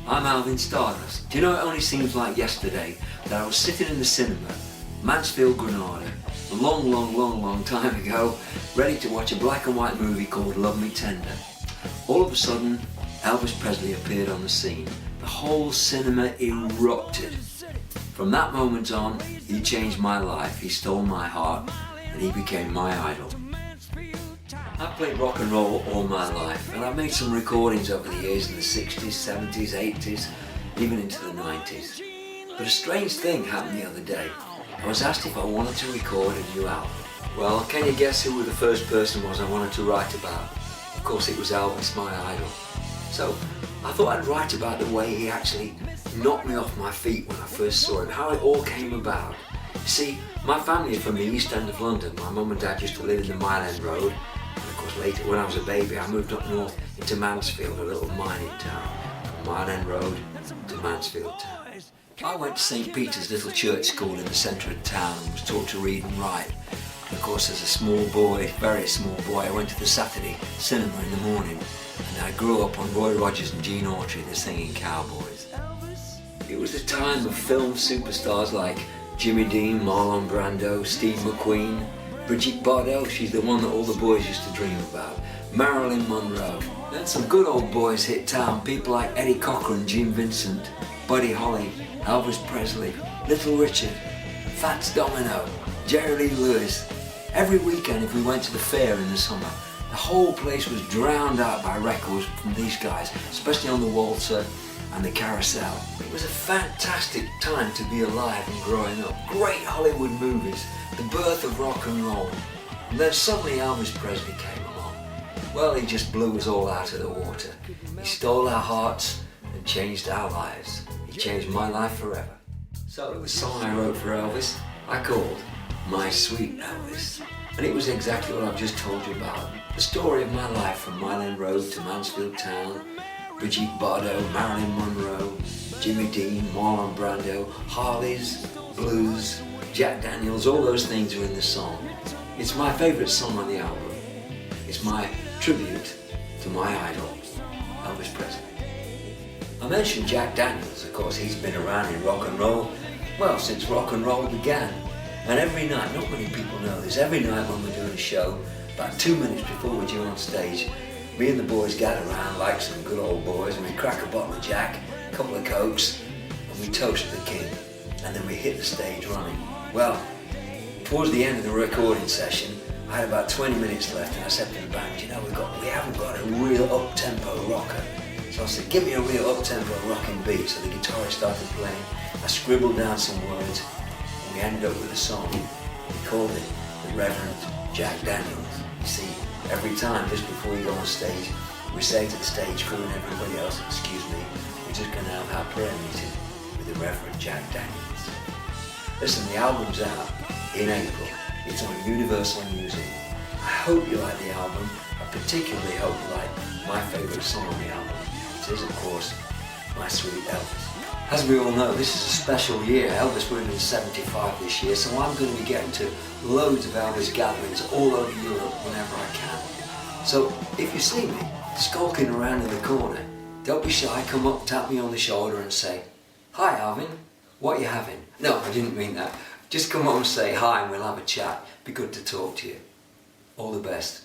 I'm Alvin Stardust. Do you know, it only seems like yesterday that I was sitting in the cinema, Mansfield, Granada, a long time ago, ready to watch a black and white movie called Love Me Tender. All of a sudden, Elvis Presley appeared on the scene. The whole cinema erupted. From that moment on, he changed my life, he stole my heart, and he became my idol. I've played rock and roll all my life, and I've made some recordings over the years in the 60s, 70s, 80s, even into the 90s. But a strange thing happened the other day. I was asked if I wanted to record a new album. Well, can you guess who the first person was I wanted to write about? Of course it was Elvis, my idol. So I thought I'd write about the way he actually knocked me off my feet when I first saw him, how it all came about. You see, my family are from the East End of London. My mum and dad used to live in the Mile End Road. Later, when I was a baby, I moved up north into Mansfield, a little mining town, from Mile End Road to Mansfield town. I went to St. Peter's little church school in the centre of town and was taught to read and write. And of course, as a small boy, very small boy, I went to the Saturday cinema in the morning, and I grew up on Roy Rogers and Gene Autry, the singing cowboys. It was the time of film superstars like Jimmy Dean, Marlon Brando, Steve McQueen, Brigitte Bardot, she's the one that all the boys used to dream about. Marilyn Monroe. Then some good old boys hit town, people like Eddie Cochran, Gene Vincent, Buddy Holly, Elvis Presley, Little Richard, Fats Domino, Jerry Lee Lewis. Every weekend if we went to the fair in the summer, the whole place was drowned out by records from these guys, especially on the waltzer and the carousel. It was a fantastic time to be alive and growing up. Great Hollywood movies, the birth of rock and roll. And then suddenly Elvis Presley came along. Well, he just blew us all out of the water. He stole our hearts and changed our lives. He changed my life forever. So it was a song I wrote for Elvis, I called My Sweet Elvis. And it was exactly what I've just told you about. The story of my life from Mile End Road to Mansfield Town, Brigitte Bardot, Marilyn Monroe, Jimmy Dean, Marlon Brando, Harleys, blues, Jack Daniels, all those things are in the song. It's my favourite song on the album. It's my tribute to my idol, Elvis Presley. I mentioned Jack Daniels, of course. He's been around in rock and roll, well, since rock and roll began. And every night, not many people know this, every night when we're doing a show, about 2 minutes before we're due on stage, me and the boys gather around like some good old boys, and we crack a bottle of Jack, a couple of Cokes, and we toast the king. And then we hit the stage running. Well, towards the end of the recording session, I had about 20 minutes left, and I said to the band, you know, we haven't got a real up-tempo rocker. So I said, give me a real up-tempo rocking beat. So the guitarist started playing. I scribbled down some words, and we ended up with a song. We called it The Reverend Jack Daniels. You see, every time, just before we go on stage, we say to the stage crew and everybody else, excuse me, we're just going to have our prayer meeting with the Reverend Jack Daniels. Listen, the album's out in April. It's on Universal Music. I hope you like the album. I particularly hope you like my favourite song on the album. It is, of course, My Sweet Elvis. As we all know, this is a special year. Elvis will be 75 this year, so I'm going to be getting to loads of Elvis gatherings all over Europe whenever I can. So if you see me skulking around in the corner, don't be shy, come up, tap me on the shoulder and say, "Hi Alvin, what are you having?" No, I didn't mean that. Just come up and say hi and we'll have a chat. Be good to talk to you. All the best.